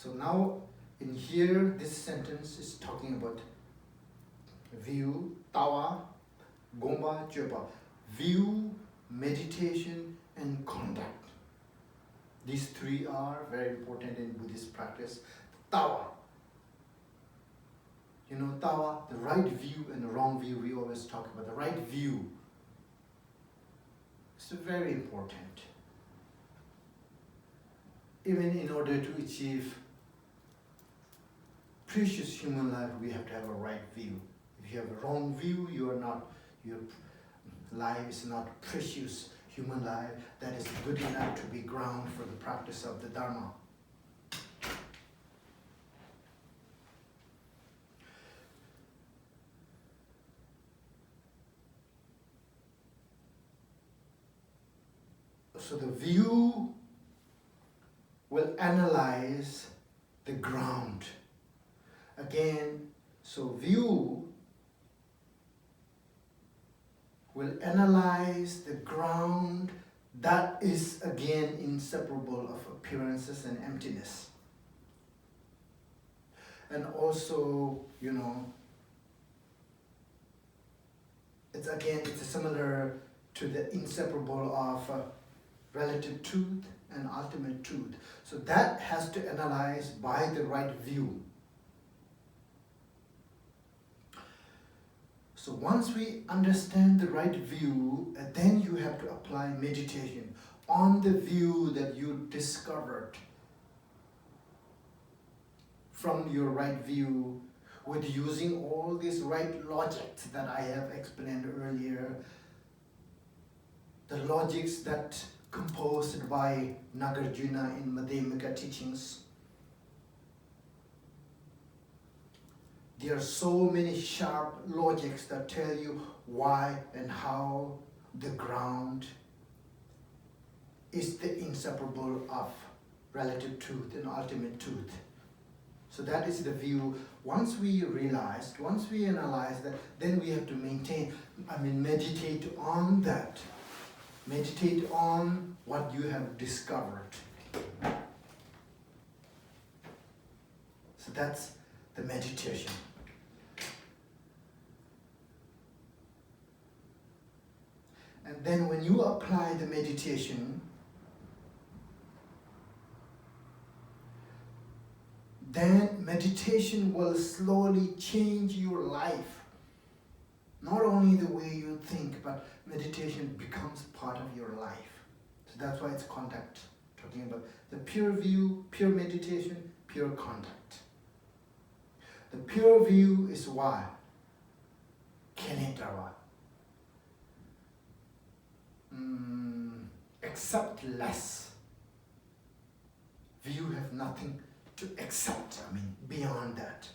So now in here, this sentence is talking about view, tawa, gomba, chepa. View, meditation, and conduct. These three are very important in Buddhist practice. Tawa. You know, tawa, the right view and the wrong view. We always talk about the right view. It's very important. Even in order to achieve precious human life, we have to have a right view. If you have a wrong view, your life is not precious human life that is good enough to be ground for the practice of the Dharma. So the view will analyze the ground. Again, so view will analyze the ground that is again inseparable of appearances and emptiness. And also, you know, it's similar to the inseparable of relative truth and ultimate truth. So that has to analyze by the right view. So once we understand the right view, then you have to apply meditation on the view that you discovered from your right view, with using all these right logics that I have explained earlier, the logics that composed by Nagarjuna in Madhyamika teachings. There are so many sharp logics that tell you why and how the ground is the inseparable of relative truth and ultimate truth. So that is the view. Once we analyze that, then we have to meditate on that. Meditate on what you have discovered. So that's the meditation. And then when you apply the meditation, then meditation will slowly change your life. Not only the way you think, but meditation becomes part of your life. So that's why it's conduct, talking about the pure view, pure meditation, pure conduct. The pure view is why? Kenetara. Accept less. View have nothing to accept, beyond that.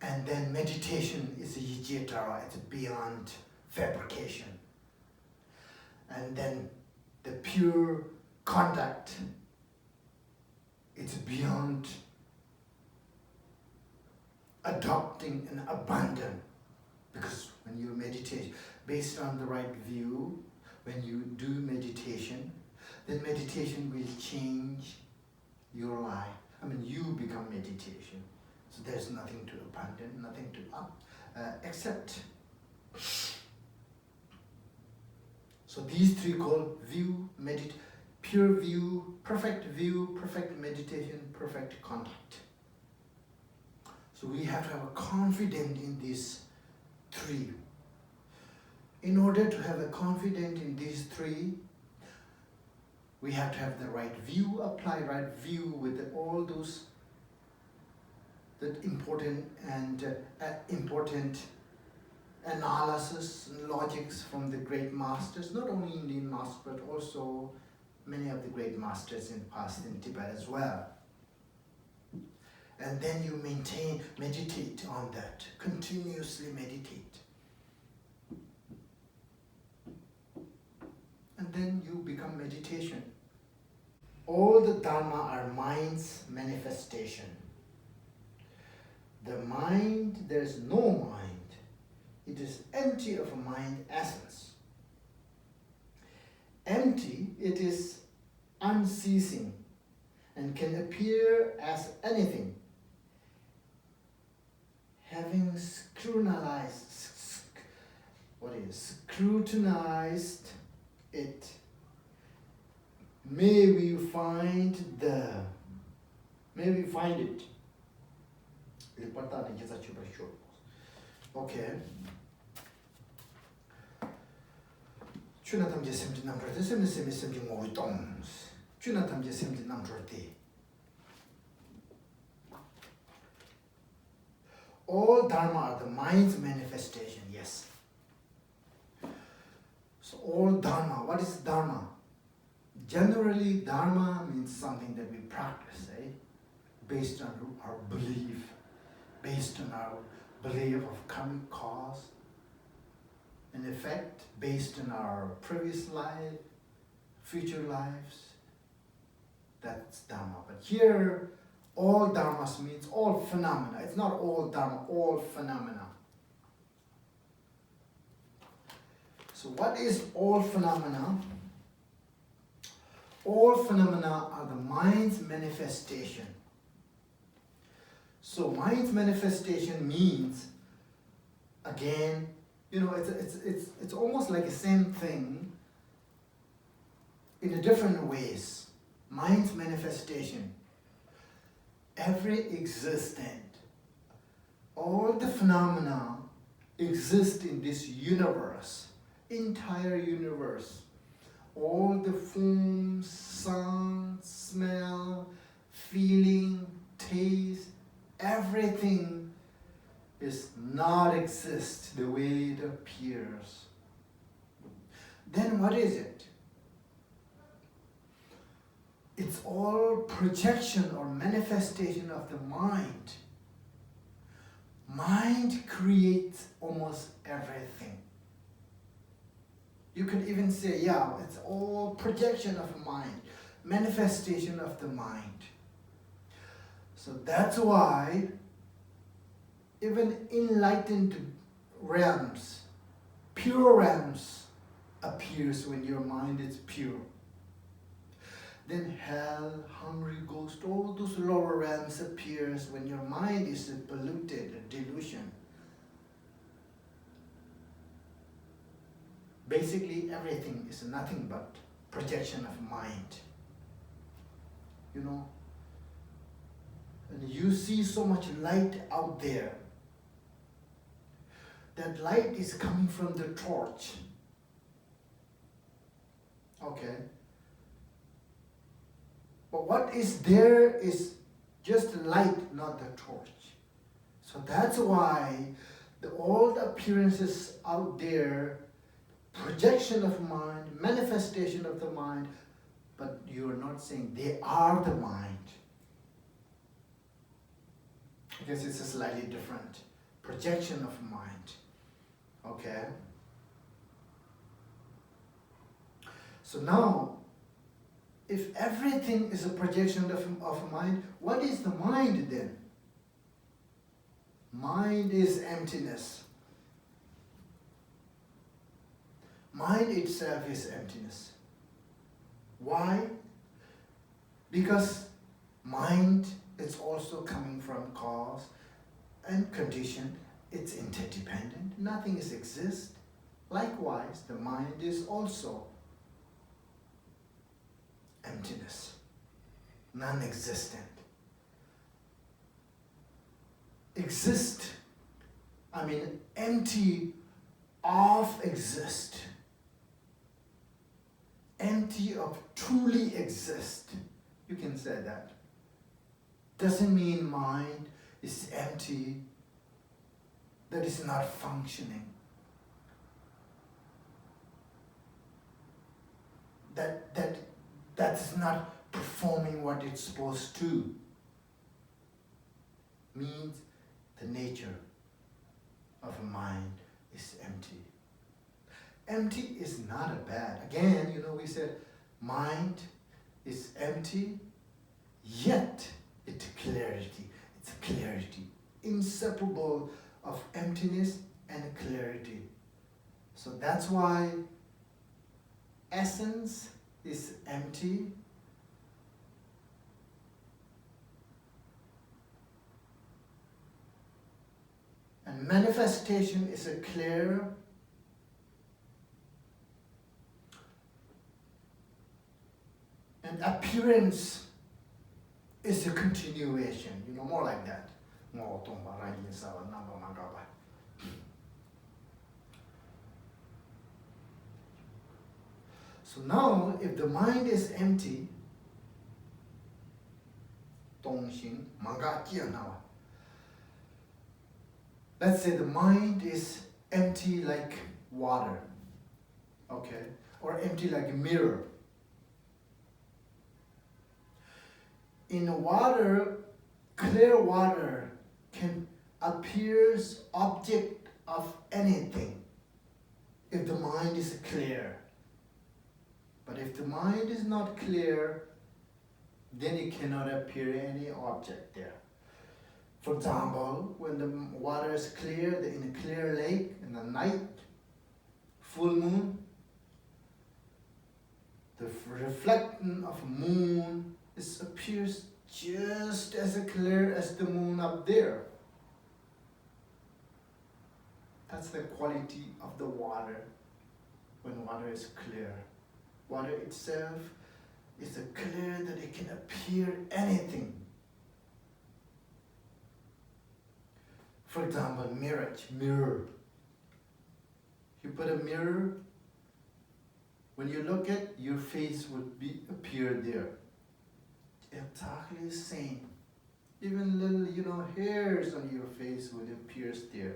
And then meditation is a yijitara, it's beyond fabrication. And then the pure conduct, it's beyond adopting and abandon. Because when you meditate, based on the right view, when you do meditation, then meditation will change your life. You become meditation. So there's nothing to abandon, nothing to accept. So these three called view, pure view, perfect meditation, perfect conduct. So we have to have a confidence in these three. In order to have a confidence in these three, we have to have the right view, apply right view with all those important analysis and logics from the great masters, not only Indian masters, but also many of the great masters in the past in Tibet as well. And then you meditate on that, continuously meditate. And then you become meditation. All the Dharma are mind's manifestation. The mind, there is no mind. It is empty of a mind essence. Empty, it is unceasing. and can appear as anything. Having scrutinized it, may we find it. Okay. Chunatam je semti namdra de semti ngoi tongs. Chunatam je semti namdra de. All dharma are the mind's manifestation, yes. So all dharma, what is dharma? Generally, dharma means something that we practice, eh? Based on our belief, of karmic cause and effect, based on our previous life, future lives. That's dharma. But here, all dharmas means all phenomena. It's not all dharma, all phenomena. So what is all phenomena? All phenomena are the mind's manifestation. So mind's manifestation means, again, it's almost like the same thing in a different ways. Mind's manifestation. Every existent, all the phenomena exist in this universe, entire universe. All the forms, sound, smell, feeling, taste, everything is not exist the way it appears. Then what is it? It's all projection or manifestation of the mind. Mind creates almost everything. You could even say, yeah, it's all projection of mind, manifestation of the mind. So that's why even enlightened realms, pure realms, appears when your mind is pure. Then hell, hungry ghost, all those lower realms appears when your mind is polluted, a delusion. Basically, everything is nothing but projection of mind. And you see so much light out there. That light is coming from the torch. Okay. But what is there is just light, not the torch. So that's why all the appearances out there, projection of mind, manifestation of the mind, but you are not saying they are the mind. I guess it's a slightly different projection of mind. Okay? So now, if everything is a projection of mind, what is the mind then? Mind is emptiness. Mind itself is emptiness. Why? Because mind is also coming from cause and condition. It's interdependent. Nothing is exist. Likewise, the mind is also emptiness, non-existent. Empty of exist. Empty of truly exist. You can say that. Doesn't mean mind is empty, that is not functioning. That's not performing what it's supposed to. Means the nature of a mind is empty. Empty is not a bad. Again, we said mind is empty, yet it's clarity. It's clarity. Inseparable of emptiness and clarity. So that's why essence is empty, manifestation is a clear, and appearance is a continuation, more like that. So now, if the mind is empty, let's say the mind is empty like water, okay, or empty like a mirror. In water, clear water can appear object of anything if the mind is clear. But if the mind is not clear, then it cannot appear any object there. For example, when the water is clear, in a clear lake, in the night, full moon, the reflection of moon appears just as clear as the moon up there. That's the quality of the water when water is clear. Water itself is so clear that it can appear anything. For example, mirror. You put a mirror, when you look at your face would appear there. Exactly the same. Even little, hairs on your face will appear there.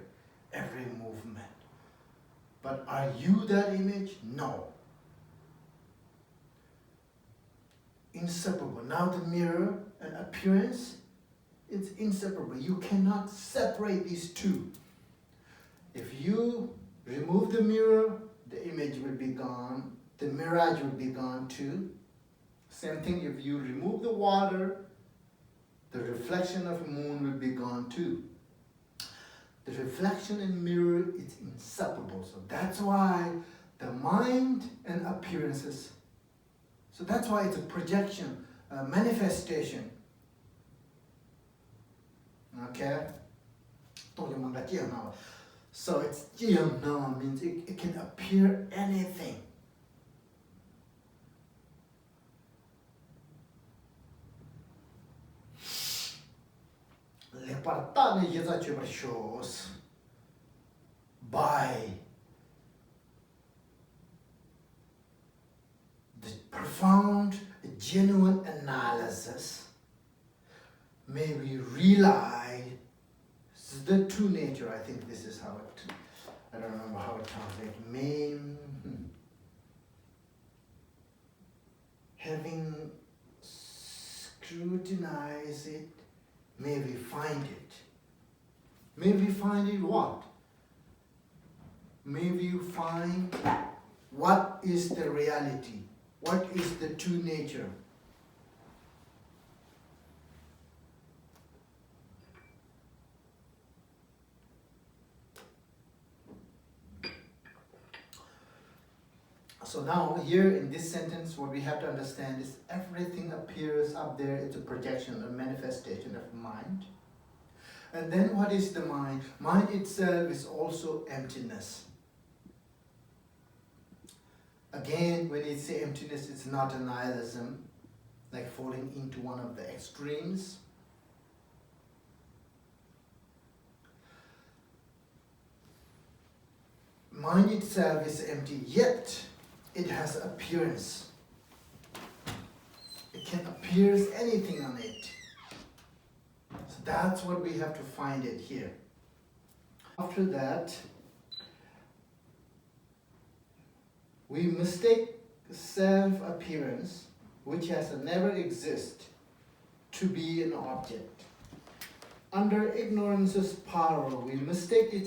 Every movement. But are you that image? No. Inseparable. Now the mirror and appearance, it's inseparable. You cannot separate these two. If you remove the mirror, the image will be gone. The mirage will be gone too. Same thing, if you remove the water, the reflection of the moon will be gone too. The reflection in mirror is inseparable. So that's why the mind and appearances. So that's why it's a projection, a manifestation. Okay? So it's now means it can appear anything. Shows by the profound, genuine analysis, may we realize the true nature. I think this is how it, I don't remember how it translates. Having scrutinized it, may we find it. May we find it what? May we find what is the reality? What is the true nature? So now here in this sentence, what we have to understand is everything appears up there. It's a projection, a manifestation of mind. And then what is the mind? Mind itself is also emptiness. Again, when you say emptiness, it's not a nihilism, like falling into one of the extremes. Mind itself is empty, yet it has appearance. It can appear anything on it. So that's what we have to find it here. After that, we mistake self-appearance, which has never existed, to be an object. Under ignorance's power, we mistake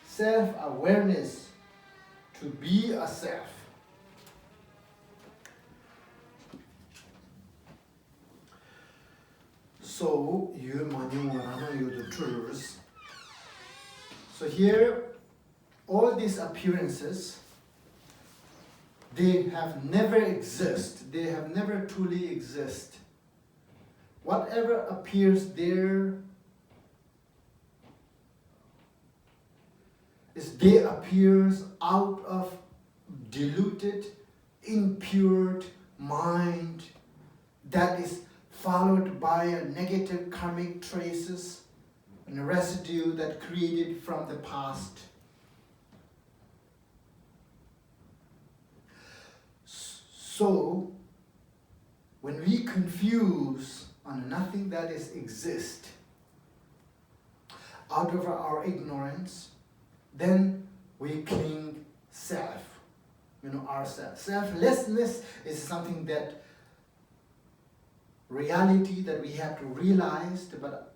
self-awareness to be a self. So, the truths. So here, all these appearances, they have never existed. They have never truly existed. Whatever appears there is they appears out of diluted, impure mind that is followed by a negative karmic traces and a residue that created from the past. So, when we confuse on nothing that is exist out of our ignorance, then we cling self, ourself. Selflessness is something that reality that we have to realize, but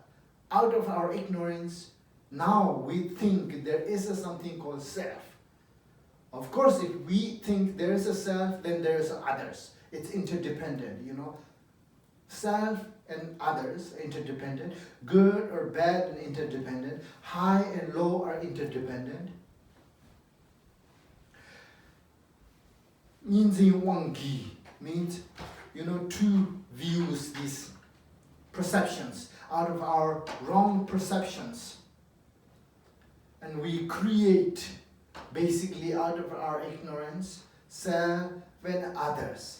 out of our ignorance, now we think there is something called self. Of course, if we think there is a self, then there is others. It's interdependent, Self and others are interdependent. Good or bad and interdependent. High and low are interdependent. Yinzi Wangi means, to views these perceptions out of our wrong perceptions. And we create, basically out of our ignorance, self and others.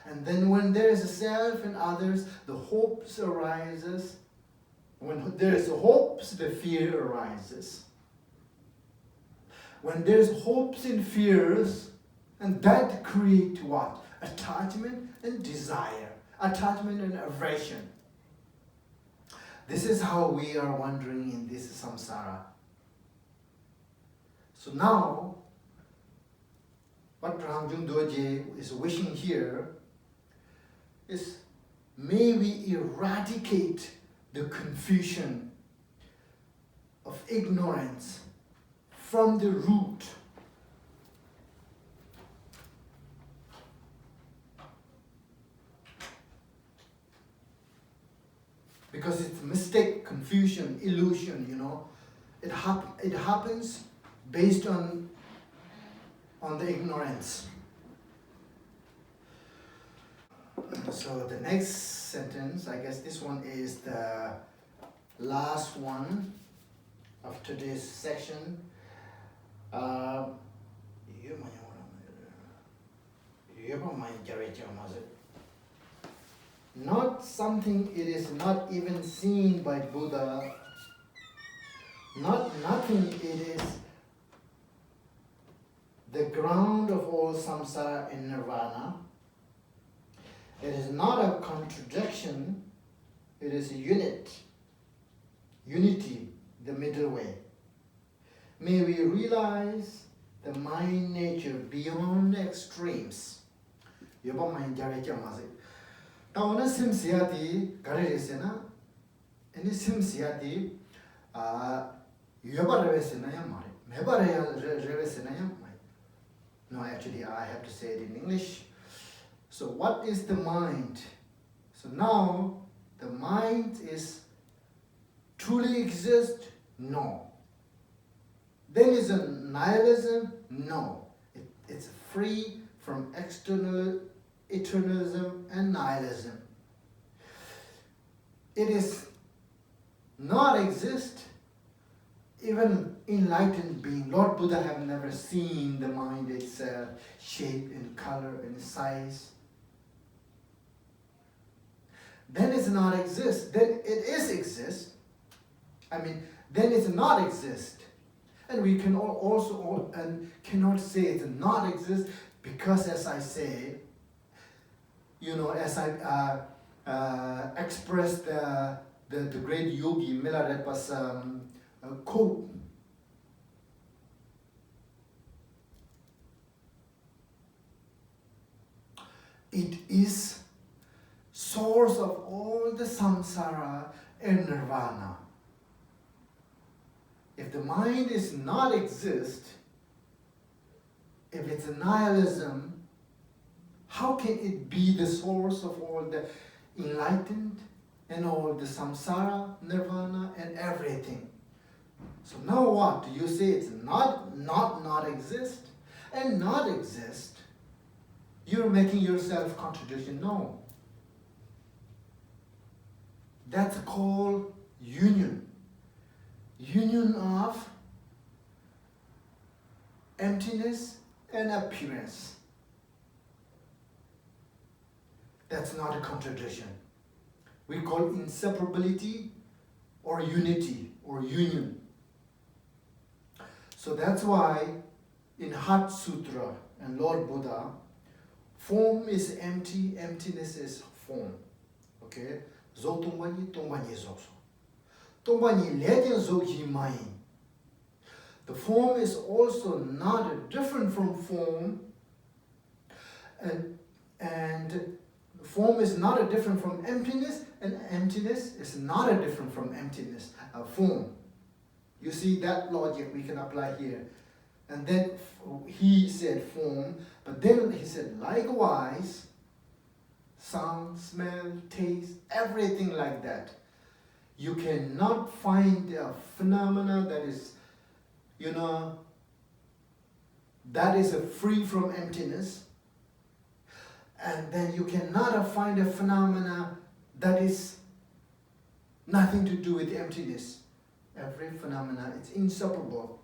And then when there is a self and others, the hopes arises. When there is hopes, the fear arises. When there's hopes and fears, and that create what? Attachment and desire. Attachment and aversion. This is how we are wandering in this samsara. So now, what Ramjung Dorje is wishing here is, may we eradicate the confusion of ignorance from the root. Because it's mistake, confusion, illusion, It happens based on the ignorance. So the next sentence, I guess this one is the last one of today's section. Not something it is not even seen by Buddha. Nothing it is the ground of all samsara and nirvana. It is not a contradiction, it is a unity, the middle way. May we realize the mind nature beyond extremes. Yoba mind jare chamase. Tawana simsiati garesena. Any simsiati yoba revesena yamare. Meba revesena yamare. No, actually I have to say it in English. So what is the mind? So now the mind is truly exist? No. Then is a nihilism? No. It's free from external eternalism and nihilism. It is not exist. Even enlightened being, Lord Buddha have never seen the mind itself, shape and color and size. Then it's not exist. Then it is exist. Then it's not exist. And we can also cannot say it's not exist because, as I say, as I expressed the great yogi Milarepa's quote. It is source of all the samsara and nirvana. If the mind is not exist, if it's a nihilism, how can it be the source of all the enlightened and all the samsara, nirvana, and everything? So now what? Do you say it's not exist? And not exist, you're making yourself contradiction. No. That's called union. Union of emptiness and appearance. That's not a contradiction. We call inseparability or unity or union. So that's why in Heart Sutra and Lord Buddha, form is empty, emptiness is form. Okay? Zo tongbani, tongbani zoso. Tongbani legend zo yimain. The form is also not different from form, and form is not different from emptiness, and emptiness is not different from emptiness, form. You see that logic we can apply here. And then he said form, but then he said likewise, sound, smell, taste, everything like that. You cannot find a phenomena that is, that is free from emptiness. And then you cannot find a phenomena that is nothing to do with emptiness. Every phenomena, it's inseparable.